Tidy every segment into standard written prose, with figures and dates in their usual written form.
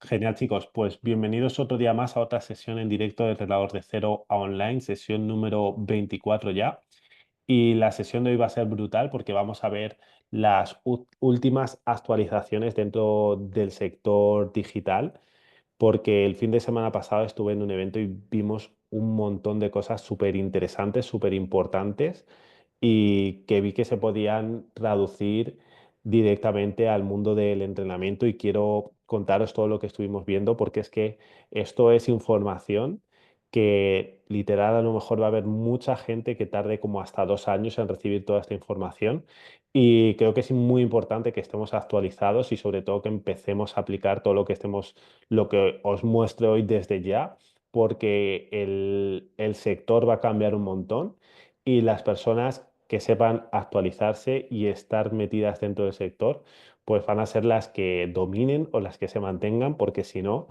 Genial, chicos. Pues bienvenidos otro día más a otra sesión en directo de Entrenador de Cero a Online, sesión número 24 ya. Y la sesión de hoy va a ser brutal porque vamos a ver las últimas actualizaciones dentro del sector digital, porque el fin de semana pasado estuve en un evento y vimos un montón de cosas súper interesantes, súper importantes y que vi que se podían traducir directamente al mundo del entrenamiento y quiero contaros todo lo que estuvimos viendo porque es que esto es información que literal a lo mejor va a haber mucha gente que tarde como hasta 2 años en recibir toda esta información y creo que es muy importante que estemos actualizados y sobre todo que empecemos a aplicar todo lo que estemos, lo que os muestro hoy desde ya, porque el sector va a cambiar un montón y las personas que sepan actualizarse y estar metidas dentro del sector, pues van a ser las que dominen o las que se mantengan, porque si no,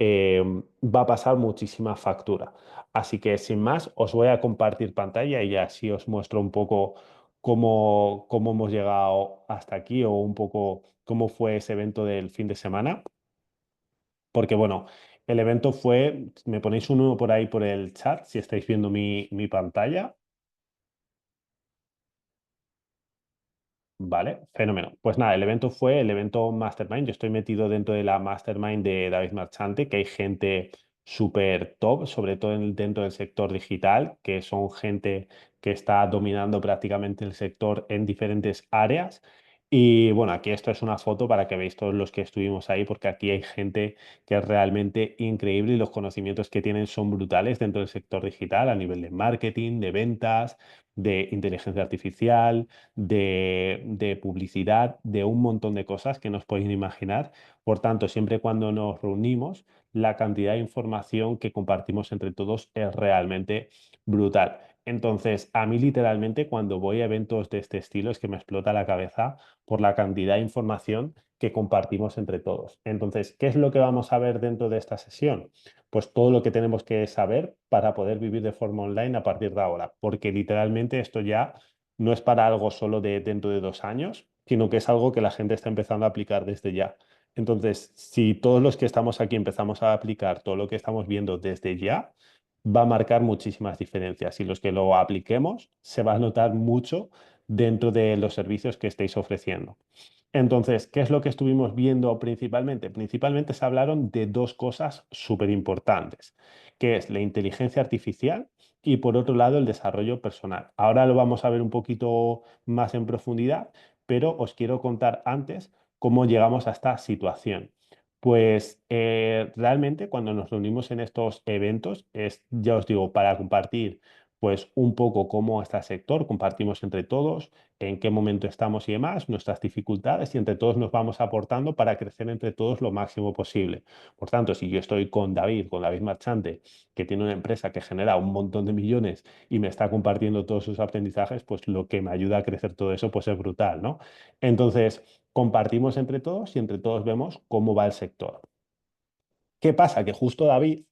va a pasar muchísima factura. Así que sin más, os voy a compartir pantalla y así os muestro un poco cómo hemos llegado hasta aquí o un poco cómo fue ese evento del fin de semana. Porque bueno, el evento fue, me ponéis uno por ahí por el chat si estáis viendo mi pantalla. Vale, fenómeno. Pues nada, el evento fue el evento Mastermind. Yo estoy metido dentro de la Mastermind de David Marchante, que hay gente súper top, sobre todo dentro del sector digital, que son gente que está dominando prácticamente el sector en diferentes áreas. Y bueno, aquí esto es una foto para que veáis todos los que estuvimos ahí, porque aquí hay gente que es realmente increíble y los conocimientos que tienen son brutales dentro del sector digital a nivel de marketing, de ventas, de inteligencia artificial, de publicidad, de un montón de cosas que nos podéis imaginar. Por tanto, siempre cuando nos reunimos, la cantidad de información que compartimos entre todos es realmente brutal. Entonces, a mí literalmente cuando voy a eventos de este estilo es que me explota la cabeza por la cantidad de información que compartimos entre todos. Entonces, ¿qué es lo que vamos a ver dentro de esta sesión? Pues todo lo que tenemos que saber para poder vivir de forma online a partir de ahora, porque literalmente esto ya no es para algo solo de dentro de 2 años, sino que es algo que la gente está empezando a aplicar desde ya. Entonces, si todos los que estamos aquí empezamos a aplicar todo lo que estamos viendo desde ya, va a marcar muchísimas diferencias y los que lo apliquemos se va a notar mucho dentro de los servicios que estéis ofreciendo. Entonces, ¿qué es lo que estuvimos viendo principalmente? Principalmente se hablaron de dos cosas súper importantes, que es la inteligencia artificial y por otro lado el desarrollo personal. Ahora lo vamos a ver un poquito más en profundidad, pero os quiero contar antes cómo llegamos a esta situación. Pues realmente cuando nos reunimos en estos eventos es, ya os digo, para compartir pues un poco cómo está el sector, compartimos entre todos, en qué momento estamos y demás, nuestras dificultades y entre todos nos vamos aportando para crecer entre todos lo máximo posible. Por tanto, si yo estoy con David Marchante, que tiene una empresa que genera un montón de millones y me está compartiendo todos sus aprendizajes, pues lo que me ayuda a crecer todo eso pues es brutal, ¿no? Entonces, compartimos entre todos y entre todos vemos cómo va el sector. ¿Qué pasa? Que justo David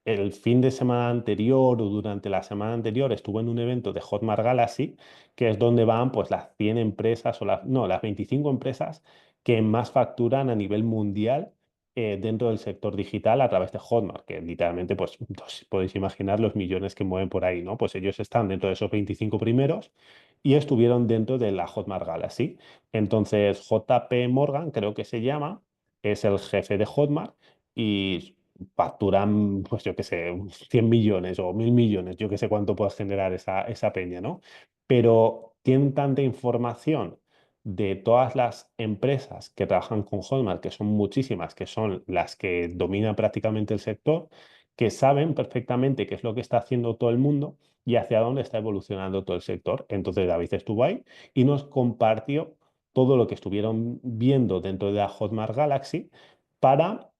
el fin de semana anterior o durante la semana anterior estuve en un evento de Hotmart Galaxy, que es donde van pues las 100 empresas o las 25 empresas que más facturan a nivel mundial dentro del sector digital a través de Hotmart, que literalmente pues podéis imaginar los millones que mueven por ahí, ¿no? Pues ellos están dentro de esos 25 primeros y estuvieron dentro de la Hotmart Galaxy. Entonces, JP Morgan, creo que se llama, es el jefe de Hotmart y facturan, pues yo qué sé, 100 millones o 1.000 millones, yo qué sé cuánto puede generar esa peña, ¿no? Pero tienen tanta información de todas las empresas que trabajan con Hotmart, que son muchísimas, que son las que dominan prácticamente el sector, que saben perfectamente qué es lo que está haciendo todo el mundo y hacia dónde está evolucionando todo el sector. Entonces David estuvo ahí y nos compartió todo lo que estuvieron viendo dentro de la Hotmart Galaxy para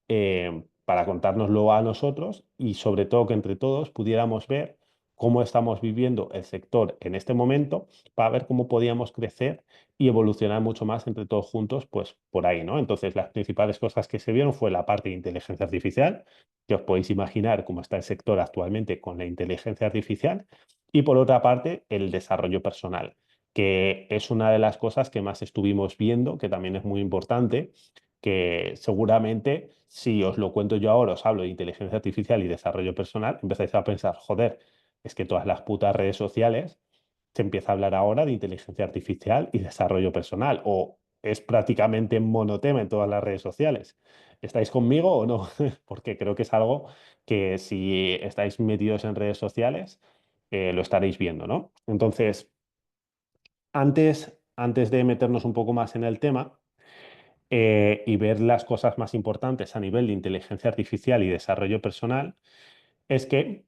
contárnoslo a nosotros y sobre todo que entre todos pudiéramos ver cómo estamos viviendo el sector en este momento para ver cómo podíamos crecer y evolucionar mucho más entre todos juntos, pues por ahí, ¿no? Entonces, las principales cosas que se vieron fue la parte de inteligencia artificial, que os podéis imaginar cómo está el sector actualmente con la inteligencia artificial, y por otra parte, el desarrollo personal, que es una de las cosas que más estuvimos viendo, que también es muy importante que seguramente si os lo cuento yo ahora, os hablo de inteligencia artificial y desarrollo personal, empezáis a pensar, joder, es que todas las putas redes sociales se empieza a hablar ahora de inteligencia artificial y desarrollo personal, o es prácticamente monotema en todas las redes sociales. ¿Estáis conmigo o no? Porque creo que es algo que si estáis metidos en redes sociales, lo estaréis viendo, ¿no? Entonces, antes de meternos un poco más en el tema y ver las cosas más importantes a nivel de inteligencia artificial y desarrollo personal, es que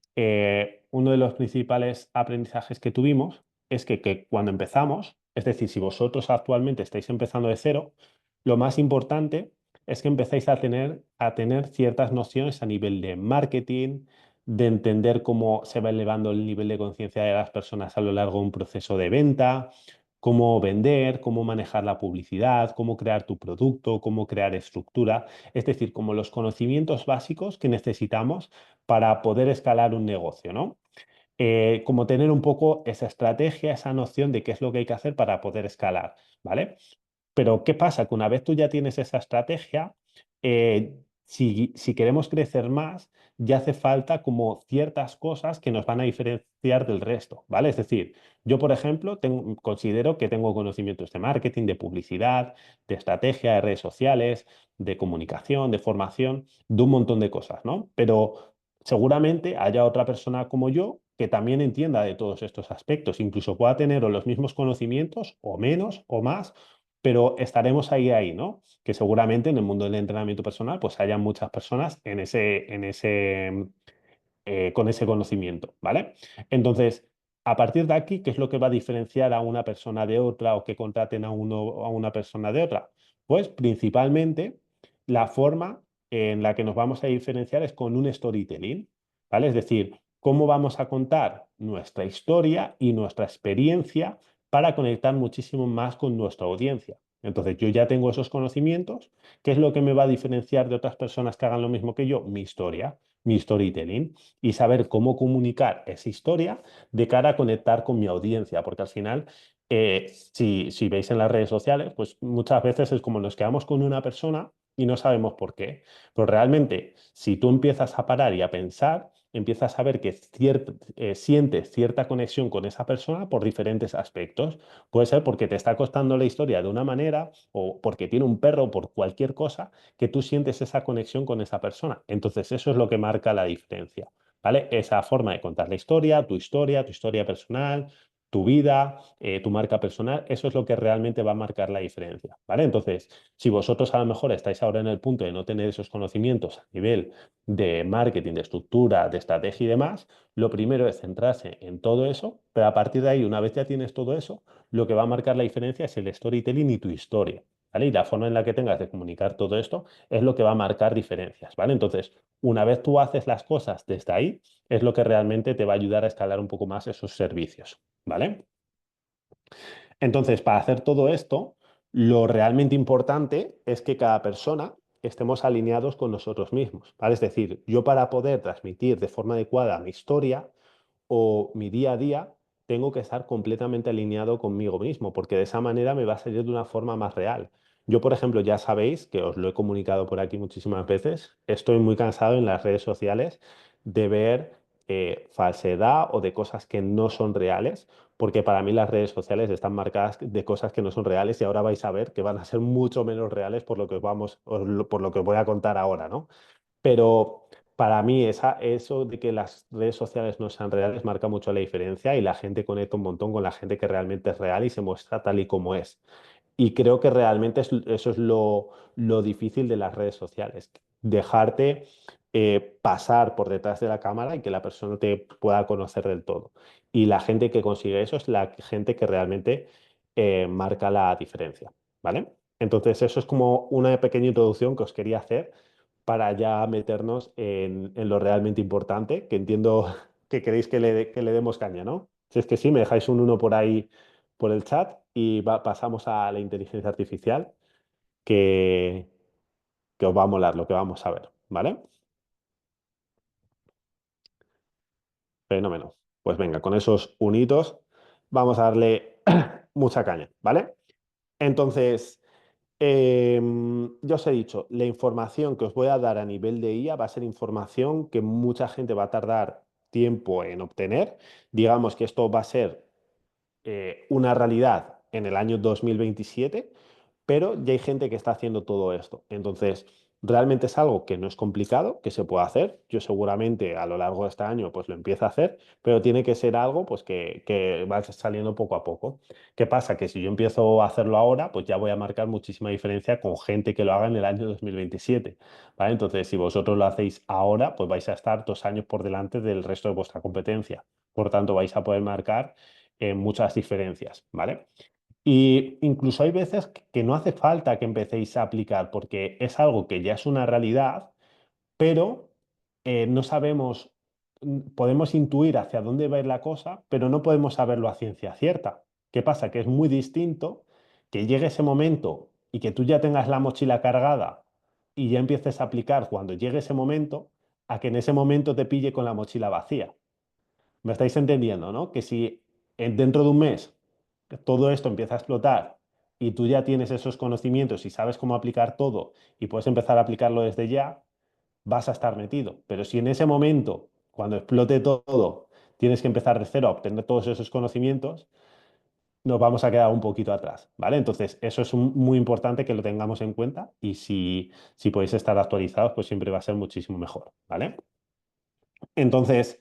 uno de los principales aprendizajes que tuvimos es que cuando empezamos, es decir, si vosotros actualmente estáis empezando de cero, lo más importante es que empecéis a tener ciertas nociones a nivel de marketing, de entender cómo se va elevando el nivel de conciencia de las personas a lo largo de un proceso de venta, cómo vender, cómo manejar la publicidad, cómo crear tu producto, cómo crear estructura, es decir, como los conocimientos básicos que necesitamos para poder escalar un negocio, ¿no? Como tener un poco esa estrategia, esa noción de qué es lo que hay que hacer para poder escalar, ¿vale? Pero ¿qué pasa? Que una vez tú ya tienes esa estrategia, si queremos crecer más, ya hace falta como ciertas cosas que nos van a diferenciar del resto, ¿vale? Es decir, yo, por ejemplo, considero que tengo conocimientos de marketing, de publicidad, de estrategia, de redes sociales, de comunicación, de formación, de un montón de cosas, ¿no? Pero seguramente haya otra persona como yo que también entienda de todos estos aspectos, incluso pueda tener o los mismos conocimientos o menos o más, pero estaremos ahí, ¿no? Que seguramente en el mundo del entrenamiento personal pues haya muchas personas con ese conocimiento, ¿vale? Entonces, a partir de aquí, ¿qué es lo que va a diferenciar a una persona de otra o que contraten a una persona de otra? Pues principalmente la forma en la que nos vamos a diferenciar es con un storytelling, ¿vale? Es decir, cómo vamos a contar nuestra historia y nuestra experiencia para conectar muchísimo más con nuestra audiencia. Entonces, yo ya tengo esos conocimientos. ¿Qué es lo que me va a diferenciar de otras personas que hagan lo mismo que yo? Mi historia, mi storytelling y saber cómo comunicar esa historia de cara a conectar con mi audiencia, porque al final, si veis en las redes sociales, pues muchas veces es como nos quedamos con una persona y no sabemos por qué. Pero realmente, si tú empiezas a parar y a pensar, empiezas a ver que sientes cierta conexión con esa persona por diferentes aspectos. Puede ser porque te está costando la historia de una manera o porque tiene un perro o por cualquier cosa que tú sientes esa conexión con esa persona. Entonces, eso es lo que marca la diferencia, ¿vale? Esa forma de contar la historia, tu historia personal, tu vida, tu marca personal, eso es lo que realmente va a marcar la diferencia, ¿vale? Entonces, si vosotros a lo mejor estáis ahora en el punto de no tener esos conocimientos a nivel de marketing, de estructura, de estrategia y demás, lo primero es centrarse en todo eso, pero a partir de ahí, una vez ya tienes todo eso, lo que va a marcar la diferencia es el storytelling y tu historia, ¿vale? Y la forma en la que tengas de comunicar todo esto es lo que va a marcar diferencias, ¿vale? Entonces, una vez tú haces las cosas desde ahí, es lo que realmente te va a ayudar a escalar un poco más esos servicios, ¿vale? Entonces, para hacer todo esto, lo realmente importante es que cada persona estemos alineados con nosotros mismos, ¿vale? Es decir, yo para poder transmitir de forma adecuada mi historia o mi día a día, tengo que estar completamente alineado conmigo mismo, porque de esa manera me va a salir de una forma más real. Yo, por ejemplo, ya sabéis que os lo he comunicado por aquí muchísimas veces, estoy muy cansado en las redes sociales de ver falsedad o de cosas que no son reales, porque para mí las redes sociales están marcadas de cosas que no son reales y ahora vais a ver que van a ser mucho menos reales por lo que por lo que os voy a contar ahora, ¿no? Pero para mí eso de que las redes sociales no sean reales marca mucho la diferencia y la gente conecta un montón con la gente que realmente es real y se muestra tal y como es. Y creo que realmente eso es lo difícil de las redes sociales, dejarte pasar por detrás de la cámara y que la persona te pueda conocer del todo. Y la gente que consigue eso es la gente que realmente marca la diferencia, ¿vale? Entonces, eso es como una pequeña introducción que os quería hacer para ya meternos en lo realmente importante, que entiendo que queréis que le demos caña, ¿no? Si es que sí, me dejáis un uno por ahí por el chat y pasamos a la inteligencia artificial, que, que os va a molar lo que vamos a ver, ¿vale? Fenómeno. Pues venga, con esos unitos vamos a darle mucha caña, ¿vale? Entonces, Yo os he dicho, la información que os voy a dar a nivel de IA va a ser información que mucha gente va a tardar tiempo en obtener. Digamos que esto va a ser una realidad en el año 2027, pero ya hay gente que está haciendo todo esto. Entonces, realmente es algo que no es complicado, que se puede hacer. Yo seguramente a lo largo de este año pues lo empiezo a hacer, pero tiene que ser algo pues que va saliendo poco a poco. ¿Qué pasa? Que si yo empiezo a hacerlo ahora, pues ya voy a marcar muchísima diferencia con gente que lo haga en el año 2027, ¿vale? Entonces, si vosotros lo hacéis ahora, pues vais a estar 2 años por delante del resto de vuestra competencia. Por tanto, vais a poder marcar muchas diferencias, ¿vale? Y incluso hay veces que no hace falta que empecéis a aplicar porque es algo que ya es una realidad, pero no sabemos, podemos intuir hacia dónde va a ir la cosa, pero no podemos saberlo a ciencia cierta. ¿Qué pasa? Que es muy distinto que llegue ese momento y que tú ya tengas la mochila cargada y ya empieces a aplicar cuando llegue ese momento, a que en ese momento te pille con la mochila vacía. ¿Me estáis entendiendo, no? Que si dentro de un mes todo esto empieza a explotar y tú ya tienes esos conocimientos y sabes cómo aplicar todo y puedes empezar a aplicarlo desde ya, vas a estar metido. Pero si en ese momento, cuando explote todo, tienes que empezar de cero a obtener todos esos conocimientos, nos vamos a quedar un poquito atrás, ¿vale? Entonces, eso es muy importante que lo tengamos en cuenta y si podéis estar actualizados, pues siempre va a ser muchísimo mejor, ¿vale? Entonces,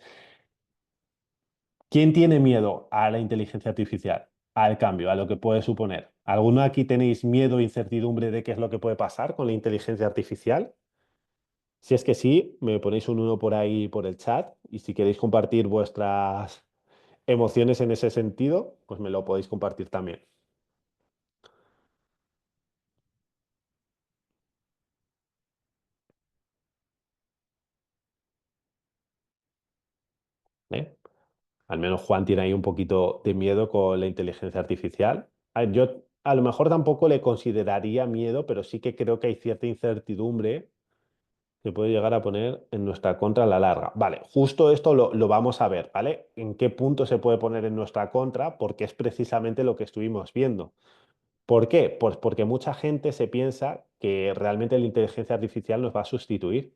¿quién tiene miedo a la inteligencia artificial? Al cambio, a lo que puede suponer. ¿Alguno aquí tenéis miedo e incertidumbre de qué es lo que puede pasar con la inteligencia artificial? Si es que sí, me ponéis un uno por ahí por el chat y si queréis compartir vuestras emociones en ese sentido, pues me lo podéis compartir también. ¿Eh? Al menos Juan tiene ahí un poquito de miedo con la inteligencia artificial. Yo a lo mejor tampoco le consideraría miedo, pero sí que creo que hay cierta incertidumbre que puede llegar a poner en nuestra contra a la larga. Vale, justo esto lo vamos a ver, ¿vale? ¿En qué punto se puede poner en nuestra contra? Porque es precisamente lo que estuvimos viendo. ¿Por qué? Pues porque mucha gente se piensa que realmente la inteligencia artificial nos va a sustituir,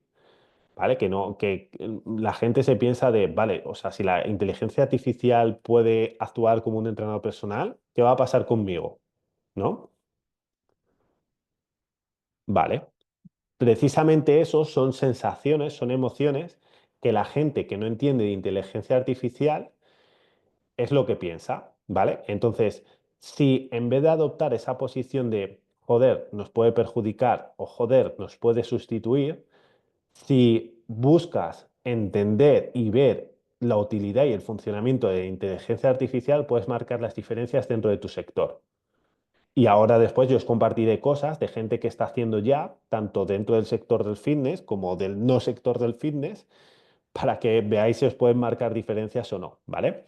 ¿vale? Que no, que la gente se piensa de, vale, o sea, si la inteligencia artificial puede actuar como un entrenador personal, ¿qué va a pasar conmigo? ¿No? Vale. Precisamente eso son sensaciones, son emociones que la gente que no entiende de inteligencia artificial es lo que piensa, ¿vale? Entonces, si en vez de adoptar esa posición de joder, nos puede perjudicar o joder, nos puede sustituir, si buscas entender y ver la utilidad y el funcionamiento de la inteligencia artificial, puedes marcar las diferencias dentro de tu sector. Y ahora después yo os compartiré cosas de gente que está haciendo ya, tanto dentro del sector del fitness como del no sector del fitness, para que veáis si os pueden marcar diferencias o no, ¿vale?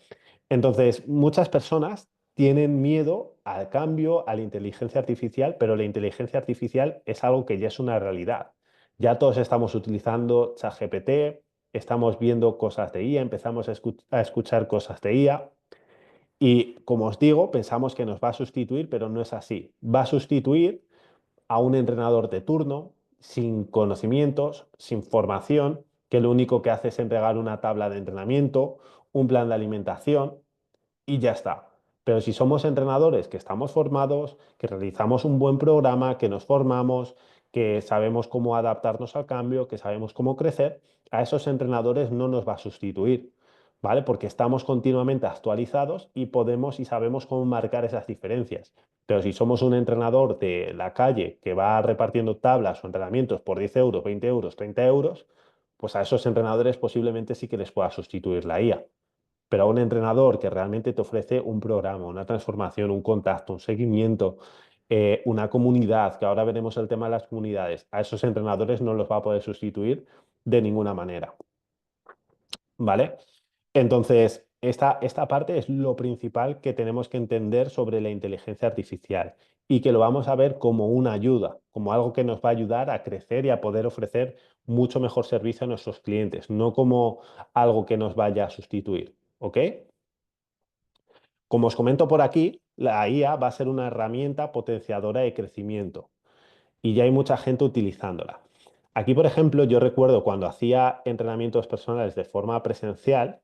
Entonces, muchas personas tienen miedo al cambio, a la inteligencia artificial, pero la inteligencia artificial es algo que ya es una realidad. Ya todos estamos utilizando ChatGPT, estamos viendo cosas de IA, empezamos a escuchar cosas de IA. Y como os digo, pensamos que nos va a sustituir, pero no es así. Va a sustituir a un entrenador de turno sin conocimientos, sin formación, que lo único que hace es entregar una tabla de entrenamiento, un plan de alimentación y ya está. Pero si somos entrenadores que estamos formados, que realizamos un buen programa, que nos formamos, que sabemos cómo adaptarnos al cambio, que sabemos cómo crecer, a esos entrenadores no nos va a sustituir, ¿vale? Porque estamos continuamente actualizados y podemos y sabemos cómo marcar esas diferencias. Pero si somos un entrenador de la calle que va repartiendo tablas o entrenamientos por 10 euros, 20 euros, 30 euros, pues a esos entrenadores posiblemente sí que les pueda sustituir la IA. Pero a un entrenador que realmente te ofrece un programa, una transformación, un contacto, un seguimiento, una comunidad, que ahora veremos el tema de las comunidades, a esos entrenadores no los va a poder sustituir de ninguna manera. ¿Vale? Entonces, esta parte es lo principal que tenemos que entender sobre la inteligencia artificial y que lo vamos a ver como una ayuda, como algo que nos va a ayudar a crecer y a poder ofrecer mucho mejor servicio a nuestros clientes, no como algo que nos vaya a sustituir. ¿Ok? Como os comento por aquí, la IA va a ser una herramienta potenciadora de crecimiento. y ya hay mucha gente utilizándola. Aquí, por ejemplo, yo recuerdo cuando hacía entrenamientos personales de forma presencial,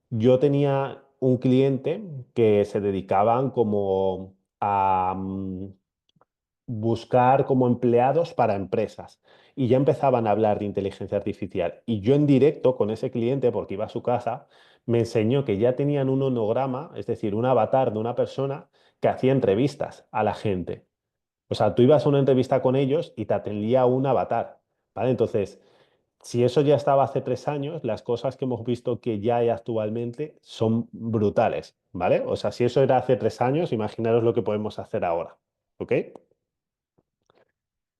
yo tenía un cliente que se dedicaban como a buscar como empleados para empresas y ya empezaban a hablar de inteligencia artificial. Y yo en directo con ese cliente, porque iba a su casa, me enseñó que ya tenían un onograma, es decir, un avatar de una persona que hacía entrevistas a la gente. O sea, tú ibas a una entrevista con ellos y te atendía un avatar, ¿vale? Entonces, si eso ya estaba hace 3 años, las cosas que hemos visto que ya hay actualmente son brutales, ¿vale? O sea, si eso era hace 3 años, imaginaros lo que podemos hacer ahora, ¿ok?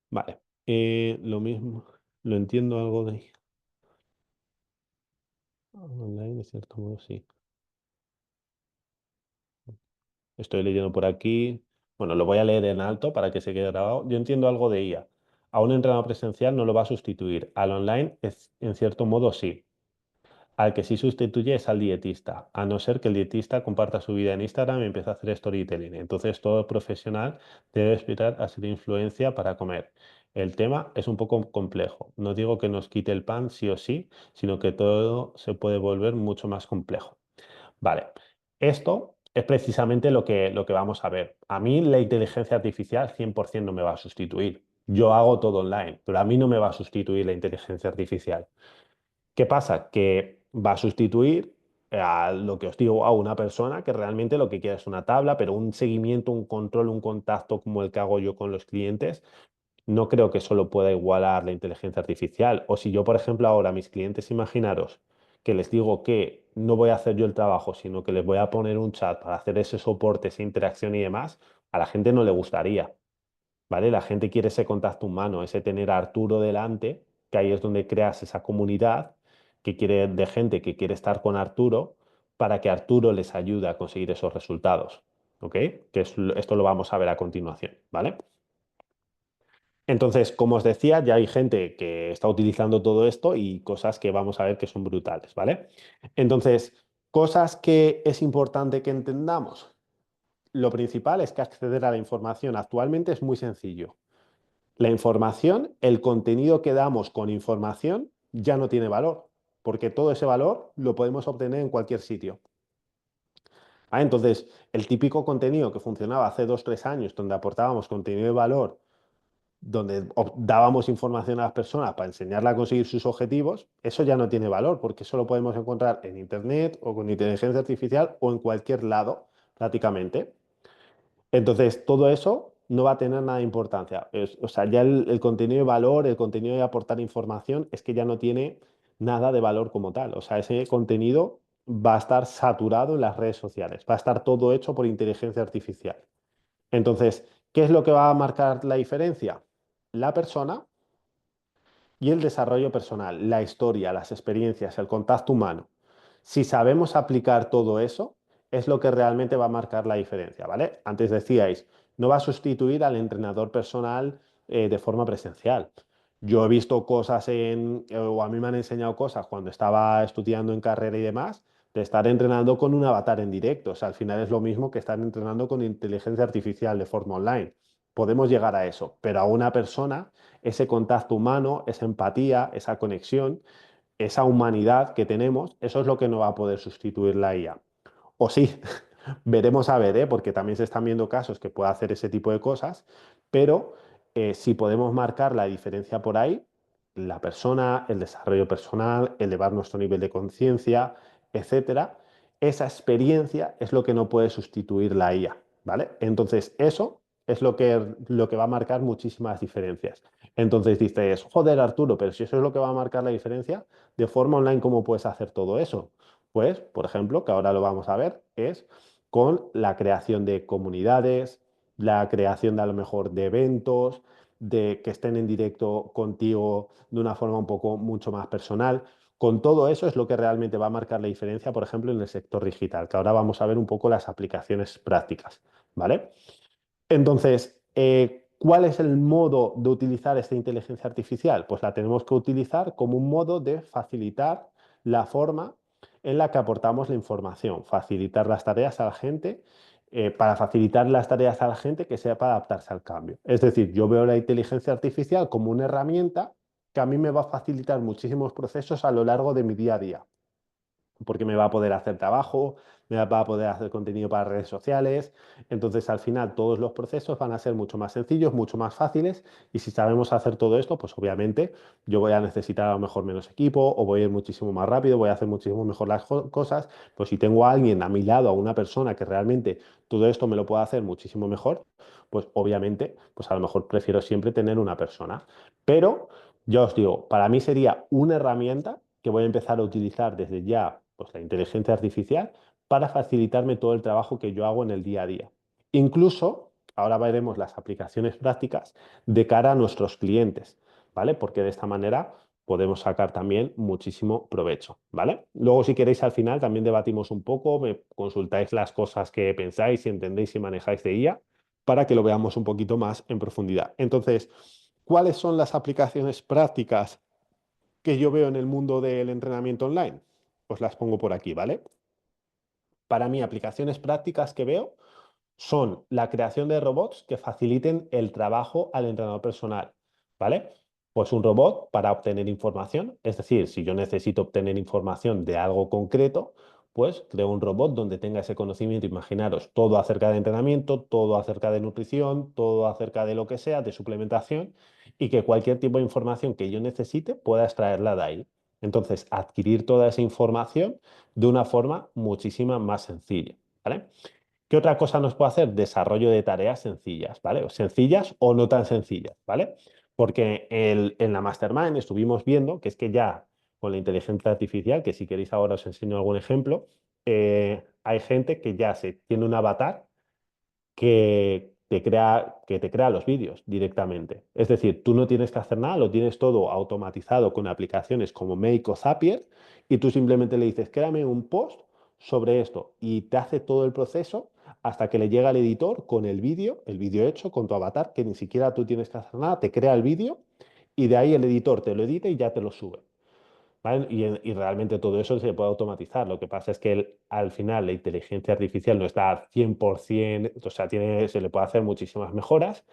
Vale. Lo mismo, lo entiendo algo de online, de cierto modo, sí. Estoy leyendo por aquí. Bueno, lo voy a leer en alto para que se quede grabado. Yo entiendo algo de IA. A un entrenador presencial no lo va a sustituir. Al online, en cierto modo, sí. Al que sí sustituye es al dietista, a no ser que el dietista comparta su vida en Instagram y empiece a hacer storytelling. Entonces, todo profesional debe aspirar a ser influencia para comer. El tema es un poco complejo. No digo que nos quite el pan sí o sí, sino que todo se puede volver mucho más complejo. Vale, esto es precisamente lo que vamos a ver. A mí la inteligencia artificial 100% no me va a sustituir. Yo hago todo online, pero a mí no me va a sustituir la inteligencia artificial. ¿Qué pasa? Que va a sustituir a lo que os digo, a una persona que realmente lo que quiere es una tabla, pero un seguimiento, un control, un contacto como el que hago yo con los clientes, no creo que solo pueda igualar la inteligencia artificial. O si yo, por ejemplo, ahora a mis clientes, imaginaros que les digo que no voy a hacer yo el trabajo, sino que les voy a poner un chat para hacer ese soporte, esa interacción y demás, a la gente no le gustaría. ¿Vale? La gente quiere ese contacto humano, ese tener a Arturo delante, que ahí es donde creas esa comunidad que quiere, de gente que quiere estar con Arturo para que Arturo les ayude a conseguir esos resultados. ¿Ok? Esto lo vamos a ver a continuación, ¿vale? Entonces, como os decía, ya hay gente que está utilizando todo esto y cosas que vamos a ver que son brutales, ¿vale? Entonces, cosas que es importante que entendamos. Lo principal es que acceder a la información actualmente es muy sencillo. La información, el contenido que damos con información ya no tiene valor, porque todo ese valor lo podemos obtener en cualquier sitio. Entonces, el típico contenido que funcionaba hace 2, 3 años, donde aportábamos contenido de valor, donde dábamos información a las personas para enseñarle a conseguir sus objetivos, eso ya no tiene valor, porque eso lo podemos encontrar en Internet o con inteligencia artificial o en cualquier lado, prácticamente. Entonces, todo eso no va a tener nada de importancia. O sea, ya el contenido de valor, el contenido de aportar información, es que ya no tiene nada de valor como tal. O sea, ese contenido va a estar saturado en las redes sociales, va a estar todo hecho por inteligencia artificial. Entonces, ¿qué es lo que va a marcar la diferencia? La persona y el desarrollo personal, la historia, las experiencias, el contacto humano. Si sabemos aplicar todo eso, es lo que realmente va a marcar la diferencia, ¿vale? Antes decíais, no va a sustituir al entrenador personal de forma presencial. Yo he visto cosas o a mí me han enseñado cosas cuando estaba estudiando en carrera y demás, de estar entrenando con un avatar en directo. O sea, al final es lo mismo que estar entrenando con inteligencia artificial de forma online. Podemos llegar a eso, pero a una persona, ese contacto humano, esa empatía, esa conexión, esa humanidad que tenemos, eso es lo que no va a poder sustituir la IA. O sí, veremos a ver, ¿eh? Porque también se están viendo casos que pueda hacer ese tipo de cosas, pero si podemos marcar la diferencia por ahí, la persona, el desarrollo personal, elevar nuestro nivel de conciencia, etcétera, esa experiencia es lo que no puede sustituir la IA, ¿vale? Entonces, eso es lo que va a marcar muchísimas diferencias. Entonces dices, joder, Arturo, pero si eso es lo que va a marcar la diferencia, de forma online, ¿cómo puedes hacer todo eso? Pues, por ejemplo, que ahora lo vamos a ver, es con la creación de comunidades, la creación de a lo mejor de eventos, de que estén en directo contigo de una forma un poco mucho más personal. Con todo eso es lo que realmente va a marcar la diferencia, por ejemplo, en el sector digital, que ahora vamos a ver un poco las aplicaciones prácticas, ¿vale? Entonces, ¿cuál es el modo de utilizar esta inteligencia artificial? Pues la tenemos que utilizar como un modo de facilitar la forma en la que aportamos la información, facilitar las tareas a la gente para facilitar las tareas a la gente que sepa adaptarse al cambio. Es decir, yo veo la inteligencia artificial como una herramienta que a mí me va a facilitar muchísimos procesos a lo largo de mi día a día, porque me va a poder hacer trabajo, me va a poder hacer contenido para redes sociales. Entonces, al final, todos los procesos van a ser mucho más sencillos, mucho más fáciles. Y si sabemos hacer todo esto, pues obviamente yo voy a necesitar a lo mejor menos equipo o voy a ir muchísimo más rápido, voy a hacer muchísimo mejor las cosas. Pues si tengo a alguien a mi lado, a una persona que realmente todo esto me lo pueda hacer muchísimo mejor, pues obviamente, pues a lo mejor prefiero siempre tener una persona. Pero ya os digo, para mí sería una herramienta que voy a empezar a utilizar desde ya, pues la inteligencia artificial, para facilitarme todo el trabajo que yo hago en el día a día. Incluso, ahora veremos las aplicaciones prácticas de cara a nuestros clientes, ¿vale? Porque de esta manera podemos sacar también muchísimo provecho, ¿vale? Luego, si queréis, al final también debatimos un poco, me consultáis las cosas que pensáis, si entendéis y manejáis de IA, para que lo veamos un poquito más en profundidad. Entonces, ¿cuáles son las aplicaciones prácticas que yo veo en el mundo del entrenamiento online? Os las pongo por aquí, ¿vale? Para mí, aplicaciones prácticas que veo son la creación de robots que faciliten el trabajo al entrenador personal, ¿vale? Pues un robot para obtener información, es decir, si yo necesito obtener información de algo concreto, pues creo un robot donde tenga ese conocimiento. Imaginaros todo acerca de entrenamiento, todo acerca de nutrición, todo acerca de lo que sea, de suplementación, y que cualquier tipo de información que yo necesite pueda extraerla de ahí. Entonces, adquirir toda esa información de una forma muchísima más sencilla, ¿vale? ¿Qué otra cosa nos puede hacer? Desarrollo de tareas sencillas, ¿vale? O sencillas o no tan sencillas, ¿vale? Porque en la Mastermind estuvimos viendo que es que ya con la inteligencia artificial, que si queréis ahora os enseño algún ejemplo, hay gente que ya se tiene un avatar que te crea los vídeos directamente. Es decir, tú no tienes que hacer nada, lo tienes todo automatizado con aplicaciones como Make o Zapier y tú simplemente le dices, créame un post sobre esto y te hace todo el proceso hasta que le llega al editor con el vídeo hecho con tu avatar, que ni siquiera tú tienes que hacer nada, te crea el vídeo y de ahí el editor te lo edita y ya te lo sube. ¿Vale? Y realmente todo eso se puede automatizar. Lo que pasa es que al final la inteligencia artificial no está al 100%, o sea, se le puede hacer muchísimas mejoras,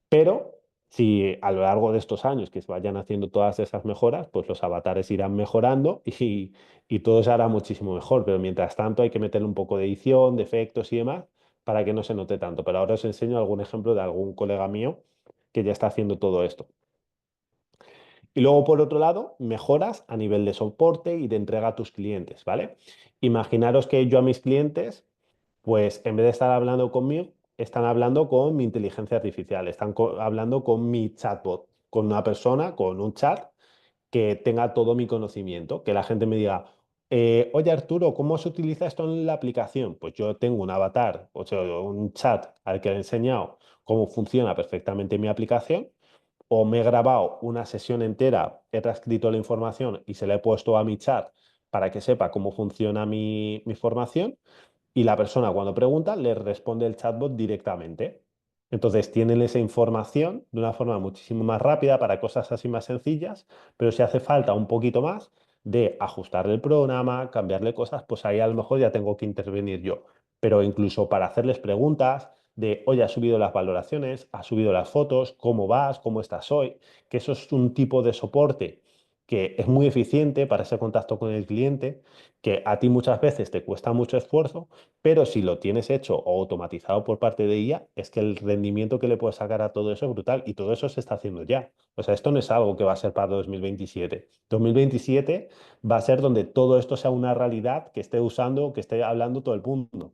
pero si a lo largo de estos años que se vayan haciendo todas esas mejoras, pues los avatares irán mejorando y todo se hará muchísimo mejor. Pero mientras tanto hay que meterle un poco de edición, de efectos y demás para que no se note tanto. Pero ahora os enseño algún ejemplo de algún colega mío que ya está haciendo todo esto. Y luego, por otro lado, mejoras a nivel de soporte y de entrega a tus clientes, ¿vale? Imaginaros que yo a mis clientes, pues en vez de estar hablando conmigo, están hablando con mi inteligencia artificial, están hablando con mi chatbot, con una persona, con un chat que tenga todo mi conocimiento, que la gente me diga, oye Arturo, ¿cómo se utiliza esto en la aplicación? Pues yo tengo un avatar, o sea, un chat al que le he enseñado cómo funciona perfectamente mi aplicación o me he grabado una sesión entera, he transcrito la información y se la he puesto a mi chat para que sepa cómo funciona mi formación y la persona cuando pregunta le responde el chatbot directamente. Entonces tienen esa información de una forma muchísimo más rápida para cosas así más sencillas, pero si hace falta un poquito más de ajustarle el programa, cambiarle cosas, pues ahí a lo mejor ya tengo que intervenir yo. Pero incluso para hacerles preguntas de, oye, has subido las valoraciones, has subido las fotos, ¿cómo vas? ¿Cómo estás hoy? Que eso es un tipo de soporte que es muy eficiente para ese contacto con el cliente, que a ti muchas veces te cuesta mucho esfuerzo, pero si lo tienes hecho o automatizado por parte de IA, es que el rendimiento que le puedes sacar a todo eso es brutal y todo eso se está haciendo ya. O sea, esto no es algo que va a ser para 2027. 2027 va a ser donde todo esto sea una realidad que esté usando, que esté hablando todo el mundo.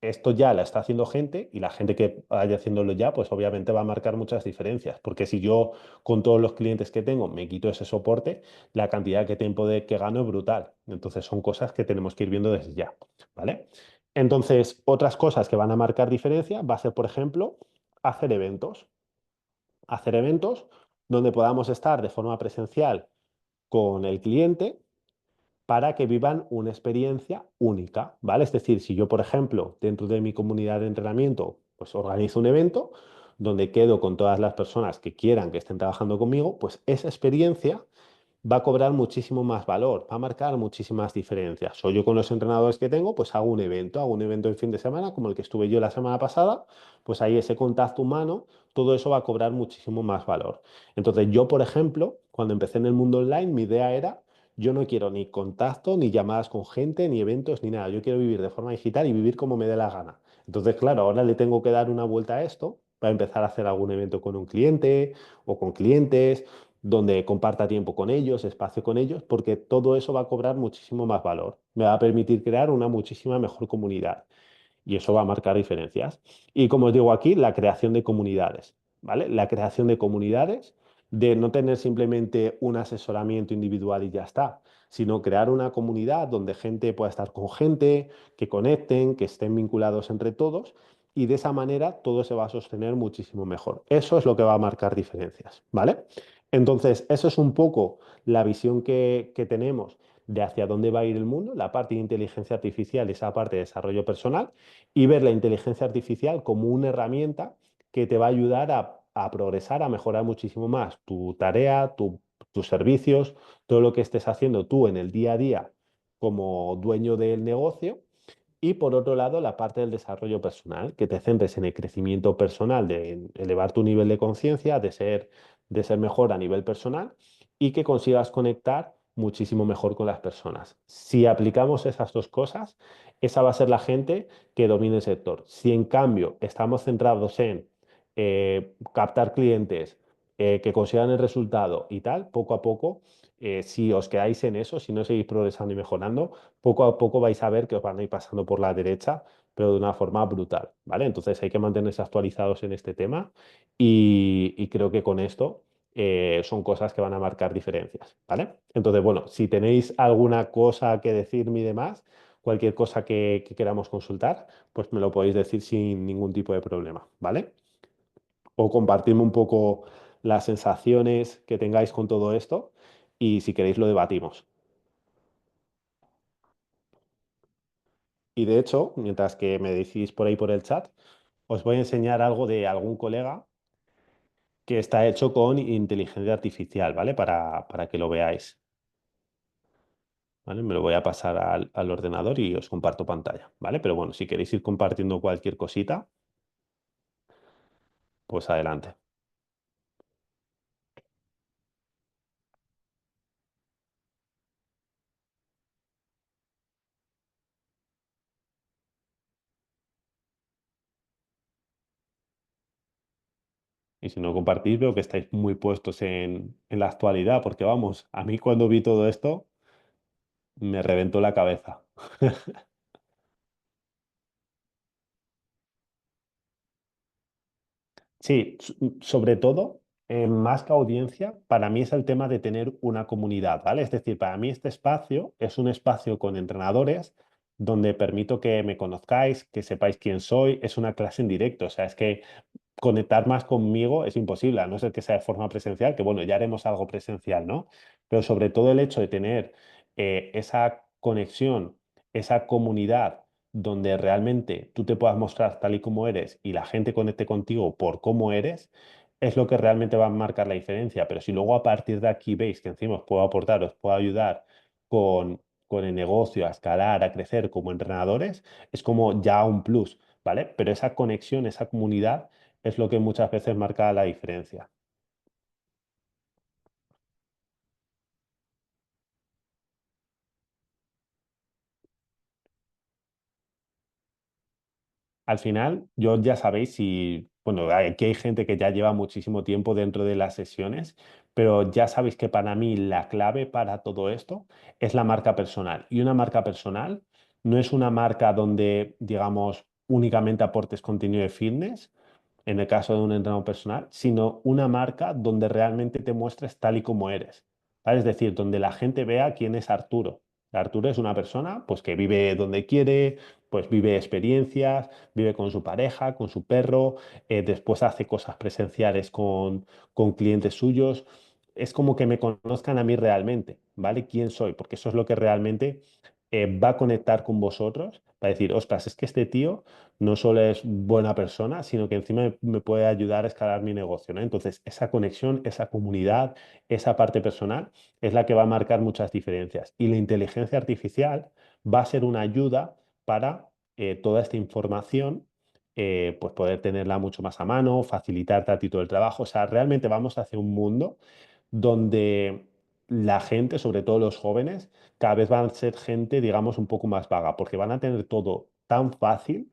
Esto ya la está haciendo gente y la gente que vaya haciéndolo ya, pues obviamente va a marcar muchas diferencias, porque si yo con todos los clientes que tengo me quito ese soporte, la cantidad de tiempo que gano es brutal. Entonces son cosas que tenemos que ir viendo desde ya, ¿vale? Entonces, otras cosas que van a marcar diferencia va a ser, por ejemplo, hacer eventos. Hacer eventos donde podamos estar de forma presencial con el cliente para que vivan una experiencia única, ¿vale? Es decir, si yo, por ejemplo, dentro de mi comunidad de entrenamiento, pues organizo un evento donde quedo con todas las personas que quieran que estén trabajando conmigo, pues esa experiencia va a cobrar muchísimo más valor, va a marcar muchísimas diferencias. O yo con los entrenadores que tengo, pues hago un evento el fin de semana, como el que estuve yo la semana pasada, pues ahí ese contacto humano, todo eso va a cobrar muchísimo más valor. Entonces yo, por ejemplo, cuando empecé en el mundo online, mi idea era, yo no quiero ni contacto, ni llamadas con gente, ni eventos, ni nada. Yo quiero vivir de forma digital y vivir como me dé la gana. Entonces, claro, ahora le tengo que dar una vuelta a esto para empezar a hacer algún evento con un cliente o con clientes donde comparta tiempo con ellos, espacio con ellos, porque todo eso va a cobrar muchísimo más valor. Me va a permitir crear una muchísima mejor comunidad y eso va a marcar diferencias. Y como os digo aquí, la creación de comunidades, ¿vale? La creación de comunidades, de no tener simplemente un asesoramiento individual y ya está, sino crear una comunidad donde gente pueda estar con gente, que conecten, que estén vinculados entre todos y de esa manera todo se va a sostener muchísimo mejor. Eso es lo que va a marcar diferencias, ¿vale? Entonces, eso es un poco la visión que tenemos de hacia dónde va a ir el mundo, la parte de inteligencia artificial y esa parte de desarrollo personal, y ver la inteligencia artificial como una herramienta que te va a ayudar a progresar, a mejorar muchísimo más tu tarea, tus servicios, todo lo que estés haciendo tú en el día a día como dueño del negocio y por otro lado, la parte del desarrollo personal, que te centres en el crecimiento personal, de elevar tu nivel de conciencia, de ser mejor a nivel personal y que consigas conectar muchísimo mejor con las personas. Si aplicamos esas dos cosas, esa va a ser la gente que domine el sector. Si en cambio estamos centrados en captar clientes, que consigan el resultado y tal, poco a poco, si os quedáis en eso, si no seguís progresando y mejorando, poco a poco vais a ver que os van a ir pasando por la derecha, pero de una forma brutal, ¿vale? Entonces hay que mantenerse actualizados en este tema y creo que con esto son cosas que van a marcar diferencias, ¿vale? Entonces, bueno, si tenéis alguna cosa que decirme y demás, cualquier cosa que queramos consultar, pues me lo podéis decir sin ningún tipo de problema, ¿vale? O compartirme un poco las sensaciones que tengáis con todo esto y si queréis lo debatimos. Y de hecho, mientras que me decís por ahí por el chat, os voy a enseñar algo de algún colega que está hecho con inteligencia artificial, ¿vale? Para que lo veáis, ¿vale? Me lo voy a pasar al ordenador y os comparto pantalla, ¿vale? Pero bueno, si queréis ir compartiendo cualquier cosita, pues adelante. Y si no compartís, veo que estáis muy puestos en la actualidad, porque vamos, a mí cuando vi todo esto, me reventó la cabeza. Sí, sobre todo, más que audiencia, para mí es el tema de tener una comunidad, ¿vale? Es decir, para mí este espacio es un espacio con entrenadores donde permito que me conozcáis, que sepáis quién soy, es una clase en directo, o sea, es que conectar más conmigo es imposible, a no ser que sea de forma presencial, que bueno, ya haremos algo presencial, ¿no? Pero sobre todo el hecho de tener esa conexión, esa comunidad donde realmente tú te puedas mostrar tal y como eres y la gente conecte contigo por cómo eres, es lo que realmente va a marcar la diferencia. Pero si luego a partir de aquí veis que encima os puedo aportar, os puedo ayudar con el negocio a escalar, a crecer como entrenadores, es como ya un plus, ¿vale? Pero esa conexión, esa comunidad es lo que muchas veces marca la diferencia. Al final, yo ya sabéis si, bueno, aquí hay gente que ya lleva muchísimo tiempo dentro de las sesiones, pero ya sabéis que para mí la clave para todo esto es la marca personal. Y una marca personal no es una marca donde, digamos, únicamente aportes contenido de fitness, en el caso de un entrenador personal, sino una marca donde realmente te muestres tal y como eres, ¿vale? Es decir, donde la gente vea quién es Arturo. Arturo es una persona pues, que vive donde quiere, pues vive experiencias, vive con su pareja, con su perro, después hace cosas presenciales con clientes suyos. Es como que me conozcan a mí realmente, ¿vale? ¿Quién soy? Porque eso es lo que realmente va a conectar con vosotros para decir, ostras, es que este tío no solo es buena persona, sino que encima me puede ayudar a escalar mi negocio, ¿no? Entonces, esa conexión, esa comunidad, esa parte personal es la que va a marcar muchas diferencias. Y la inteligencia artificial va a ser una ayuda para toda esta información, pues poder tenerla mucho más a mano, facilitarte a ti todo el trabajo. O sea, realmente vamos hacia un mundo donde la gente, sobre todo los jóvenes, cada vez van a ser gente, digamos, un poco más vaga, porque van a tener todo tan fácil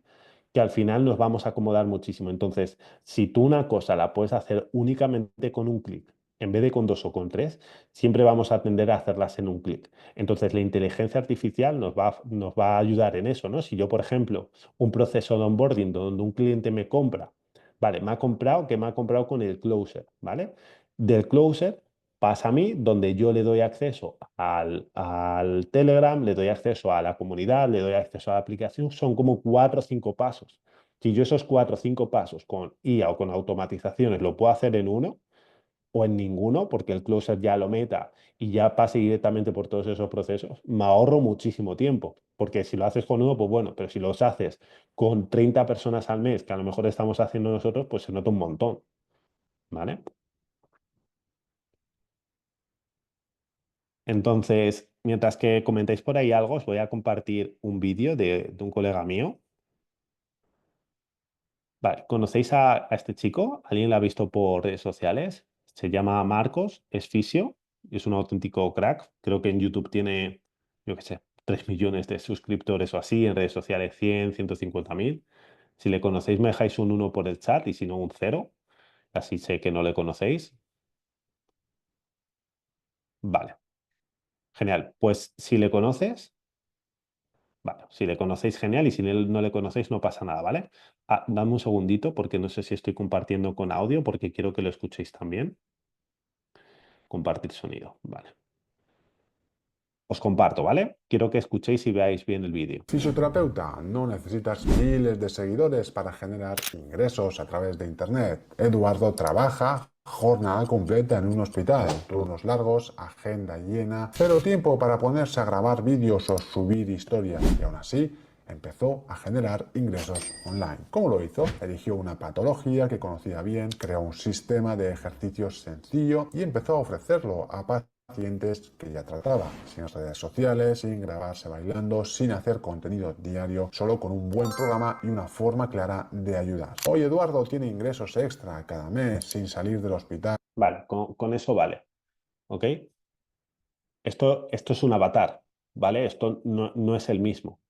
que al final nos vamos a acomodar muchísimo. Entonces, si tú una cosa la puedes hacer únicamente con un clic, en vez de con dos o con tres, siempre vamos a tender a hacerlas en un clic. Entonces, la inteligencia artificial nos va a ayudar en eso, ¿no? Si yo, por ejemplo, un proceso de onboarding donde un cliente me compra, vale, me ha comprado, que me ha comprado con el closer, ¿vale? Del closer pasa a mí, donde yo le doy acceso al Telegram, le doy acceso a la comunidad, le doy acceso a la aplicación. Son como cuatro o cinco pasos. Si yo esos cuatro o cinco pasos con IA o con automatizaciones lo puedo hacer en uno o en ninguno, porque el closer ya lo meta y ya pase directamente por todos esos procesos, me ahorro muchísimo tiempo. Porque si lo haces con uno, pues bueno, pero si los haces con 30 personas al mes, que a lo mejor estamos haciendo nosotros, pues se nota un montón, ¿vale? Entonces, mientras que comentáis por ahí algo, os voy a compartir un vídeo de un colega mío. Vale, ¿conocéis a este chico? ¿Alguien lo ha visto por redes sociales? Se llama Marcos, es fisio y es un auténtico crack. Creo que en YouTube tiene, yo qué sé, 3 millones de suscriptores o así, en redes sociales 100, 150.000. Si le conocéis, me dejáis un uno por el chat y si no, un cero. Así sé que no le conocéis. Vale, genial. Pues si le conoces... Vale, si le conocéis, genial, y si no le conocéis, no pasa nada, ¿vale? Ah, dame un segundito porque no sé si estoy compartiendo con audio porque quiero que lo escuchéis también. Compartir sonido, vale. Os comparto, ¿vale? Quiero que escuchéis y veáis bien el vídeo. Fisioterapeuta, no necesitas miles de seguidores para generar ingresos a través de Internet. Eduardo trabaja jornada completa en un hospital, turnos largos, agenda llena, pero tiempo para ponerse a grabar vídeos o subir historias. Y aún así, empezó a generar ingresos online. ¿Cómo lo hizo? Eligió una patología que conocía bien, creó un sistema de ejercicios sencillo y empezó a ofrecerlo a pacientes que ya trataba, sin redes sociales, sin grabarse bailando, sin hacer contenido diario, solo con un buen programa y una forma clara de ayudar. Hoy Eduardo tiene ingresos extra cada mes sin salir del hospital. Vale, con eso vale, ¿ok? Esto es un avatar, ¿vale? Esto no es el mismo,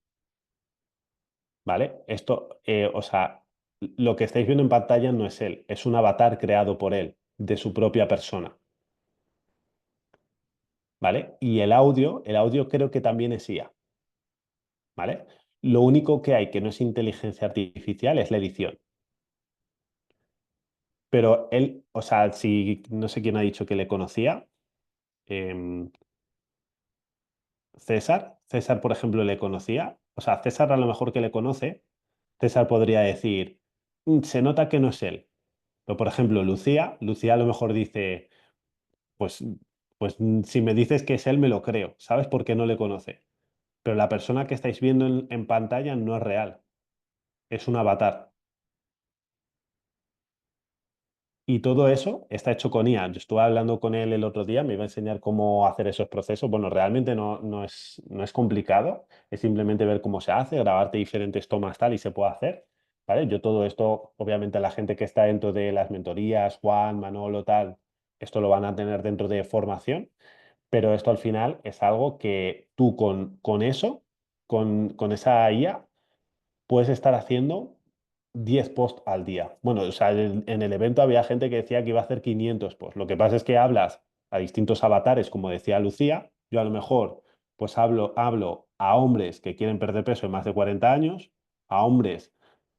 ¿vale? Esto, o sea, lo que estáis viendo en pantalla no es él, es un avatar creado por él, de su propia persona, ¿vale? Y el audio creo que también es IA. ¿Vale? Lo único que hay que no es inteligencia artificial es la edición. Pero él, o sea, si no sé quién ha dicho que le conocía, em, César, por ejemplo, le conocía. O sea, César a lo mejor que le conoce, César podría decir, Se nota que no es él". Pero, por ejemplo, Lucía a lo mejor dice, pues, pues si me dices que es él, me lo creo. ¿Sabes por qué no le conoce? Pero la persona que estáis viendo en pantalla no es real, es un avatar. Y todo eso está hecho con IA. Yo estuve hablando con él el otro día, me iba a enseñar cómo hacer esos procesos. Bueno, realmente no es complicado, es simplemente ver cómo se hace, grabarte diferentes tomas tal y se puede hacer. ¿Vale? Yo todo esto, obviamente la gente que está dentro de las mentorías, Juan, Manolo, tal, esto lo van a tener dentro de formación, pero esto al final es algo que tú con eso, con esa IA, puedes estar haciendo 10 posts al día. Bueno, o sea, en el evento había gente que decía que iba a hacer 500 posts. Lo que pasa es que hablas a distintos avatares, como decía Lucía. Yo a lo mejor, pues hablo a hombres que quieren perder peso en más de 40 años, a hombres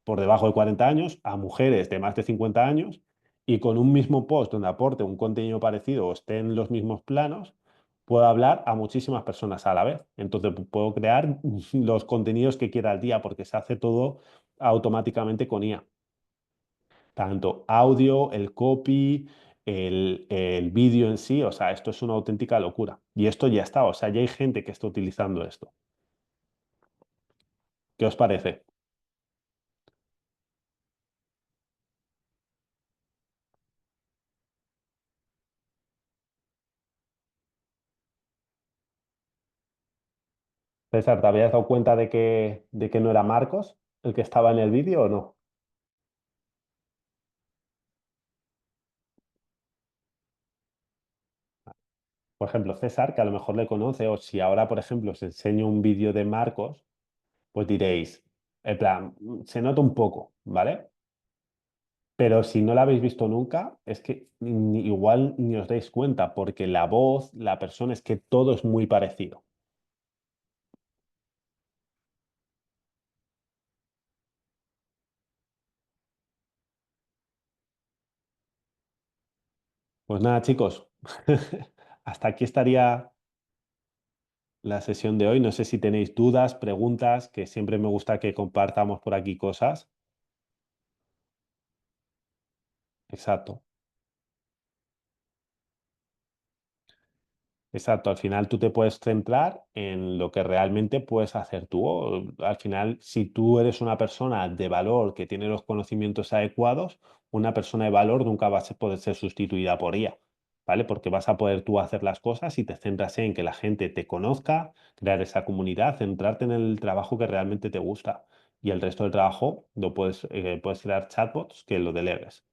por debajo de 40 años, a mujeres de más de 50 años, y con un mismo post donde aporte un contenido parecido o esté en los mismos planos, puedo hablar a muchísimas personas a la vez. Entonces puedo crear los contenidos que quiera al día porque se hace todo automáticamente con IA. Tanto audio, el copy, el vídeo en sí, o sea, esto es una auténtica locura. Y esto ya está, o sea, ya hay gente que está utilizando esto. ¿Qué os parece? César, ¿te habías dado cuenta de que no era Marcos el que estaba en el vídeo o no? Por ejemplo, César, que a lo mejor le conoce, o si ahora, por ejemplo, os enseño un vídeo de Marcos, pues diréis, en plan, se nota un poco, ¿vale? Pero si no la habéis visto nunca, es que igual ni os dais cuenta, porque la voz, la persona, es que todo es muy parecido. Pues nada, chicos, hasta aquí estaría la sesión de hoy. No sé si tenéis dudas, preguntas, que siempre me gusta que compartamos por aquí cosas. Exacto. Exacto, al final tú te puedes centrar en lo que realmente puedes hacer tú. Al final, si tú eres una persona de valor que tiene los conocimientos adecuados, una persona de valor nunca va a poder ser sustituida por ella, ¿vale? Porque vas a poder tú hacer las cosas y te centras en que la gente te conozca, crear esa comunidad, centrarte en el trabajo que realmente te gusta. Y el resto del trabajo lo puedes crear chatbots que lo delegues.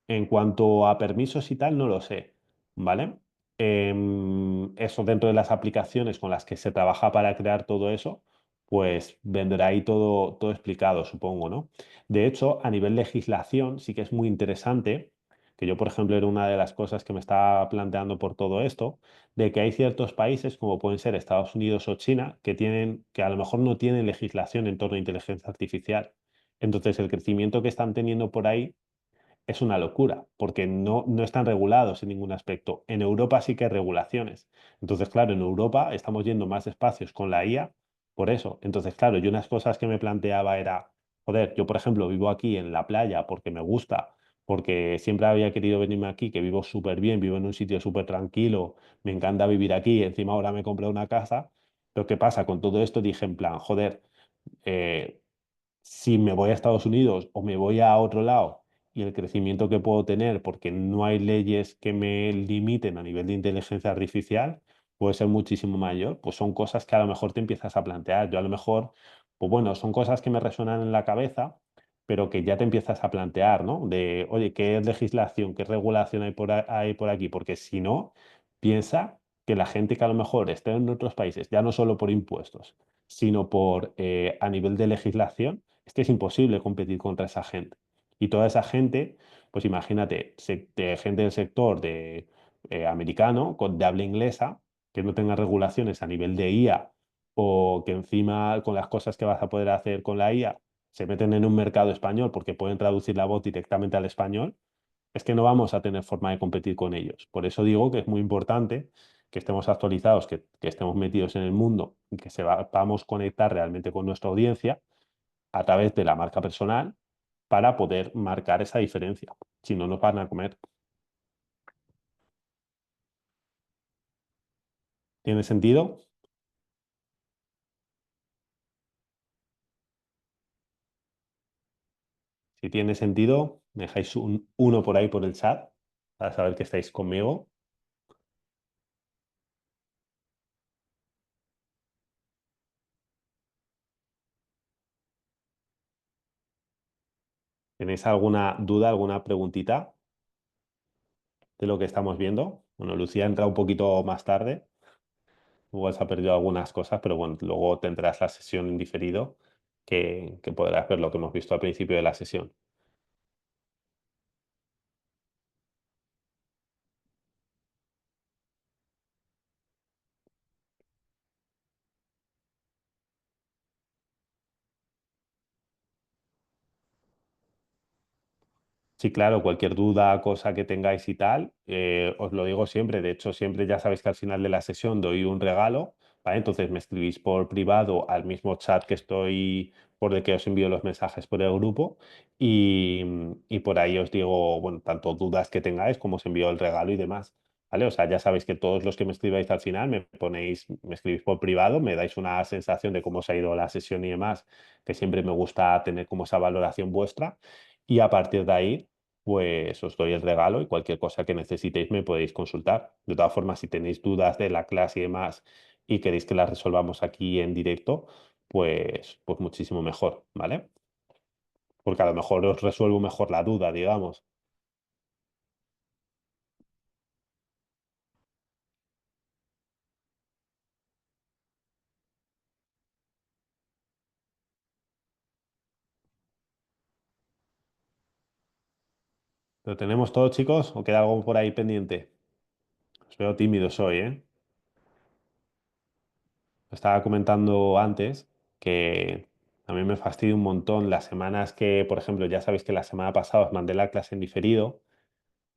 En cuanto a permisos y tal, no lo sé, ¿vale? Eso dentro de las aplicaciones con las que se trabaja para crear todo eso, pues vendrá ahí todo explicado, supongo, ¿no? De hecho, a nivel legislación sí que es muy interesante, que yo, por ejemplo, era una de las cosas que me estaba planteando por todo esto, de que hay ciertos países, como pueden ser Estados Unidos o China, que a lo mejor no tienen legislación en torno a inteligencia artificial. Entonces, el crecimiento que están teniendo por ahí es una locura, porque no están regulados en ningún aspecto. En Europa sí que hay regulaciones. Entonces, claro, en Europa estamos yendo más espacios con la IA por eso. Entonces, claro, yo unas cosas que me planteaba era, joder, yo por ejemplo vivo aquí en la playa porque me gusta, porque siempre había querido venirme aquí, que vivo súper bien, vivo en un sitio súper tranquilo, me encanta vivir aquí, encima ahora me compré una casa. Pero ¿qué pasa? Con todo esto dije en plan, joder, eh, si me voy a Estados Unidos o me voy a otro lado y el crecimiento que puedo tener porque no hay leyes que me limiten a nivel de inteligencia artificial puede ser muchísimo mayor, pues son cosas que a lo mejor te empiezas a plantear. Yo a lo mejor, pues bueno, son cosas que me resuenan en la cabeza, pero que ya te empiezas a plantear, ¿no? De, oye, ¿qué legislación, qué regulación hay por aquí? Porque si no, piensa que la gente que a lo mejor está en otros países, ya no solo por impuestos, sino por a nivel de legislación, es que es imposible competir contra esa gente. Y toda esa gente, pues imagínate, de gente del sector americano, de habla inglesa, que no tenga regulaciones a nivel de IA o que encima con las cosas que vas a poder hacer con la IA se meten en un mercado español porque pueden traducir la voz directamente al español, es que no vamos a tener forma de competir con ellos. Por eso digo que es muy importante que estemos actualizados, que estemos metidos en el mundo y que sepamos conectar realmente con nuestra audiencia a través de la marca personal para poder marcar esa diferencia. Si no, nos van a comer. ¿Tiene sentido? Si tiene sentido, me dejáis un uno por ahí por el chat para saber que estáis conmigo. ¿Tenéis alguna duda, alguna preguntita de lo que estamos viendo? Bueno, Lucía entra un poquito más tarde. Igual se ha perdido algunas cosas, pero bueno, luego tendrás la sesión en diferido que podrás ver lo que hemos visto al principio de la sesión. Sí, claro, cualquier duda, cosa que tengáis y tal, os lo digo siempre. De hecho, siempre ya sabéis que al final de la sesión doy un regalo, ¿vale? Entonces me escribís por privado al mismo chat que estoy, por el que os envío los mensajes por el grupo y por ahí os digo, bueno, tanto dudas que tengáis como os envío el regalo y demás. ¿vale? O sea, ya sabéis que todos los que me escribáis al final me escribís por privado, me dais una sensación de cómo os ha ido la sesión y demás, que siempre me gusta tener como esa valoración vuestra. Y a partir de ahí, pues os doy el regalo y cualquier cosa que necesitéis me podéis consultar. De todas formas, si tenéis dudas de la clase y demás y queréis que las resolvamos aquí en directo, pues muchísimo mejor, ¿vale? Porque a lo mejor os resuelvo mejor la duda, digamos. ¿Lo tenemos todo, chicos? ¿O queda algo por ahí pendiente? Os veo tímidos hoy, ¿eh? Estaba comentando antes que a mí me fastidia un montón las semanas que, por ejemplo, ya sabéis que la semana pasada os mandé la clase en diferido,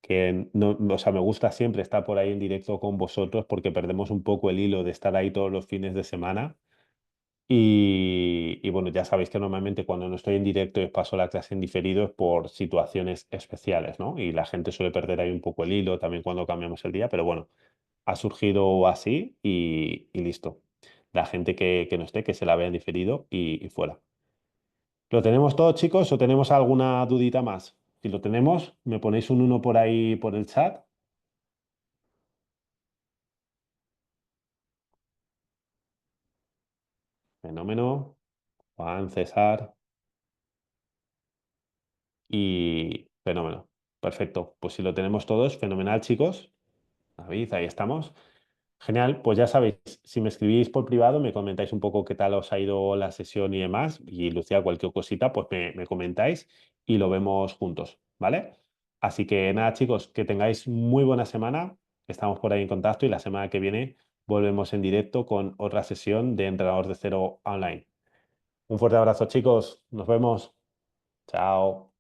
que no, o sea, me gusta siempre estar por ahí en directo con vosotros porque perdemos un poco el hilo de estar ahí todos los fines de semana. Y bueno, ya sabéis que normalmente cuando no estoy en directo y os paso la clase en diferido es por situaciones especiales, ¿no? Y la gente suele perder ahí un poco el hilo también cuando cambiamos el día, pero bueno, ha surgido así y listo. La gente que no esté, que se la vea en diferido y fuera. ¿Lo tenemos todo, chicos, o tenemos alguna dudita más? Si lo tenemos, me ponéis un uno por ahí por el chat. Fenómeno. Juan, César y fenómeno. Perfecto. Pues si lo tenemos todos, fenomenal, chicos. David, ahí estamos. Genial, pues ya sabéis, si me escribís por privado, me comentáis un poco qué tal os ha ido la sesión y demás, y Lucía, cualquier cosita, pues me comentáis y lo vemos juntos, ¿vale? Así que nada, chicos, que tengáis muy buena semana, estamos por ahí en contacto y la semana que viene volvemos en directo con otra sesión de Entrenador de Cero Online. Un fuerte abrazo, chicos, nos vemos. Chao.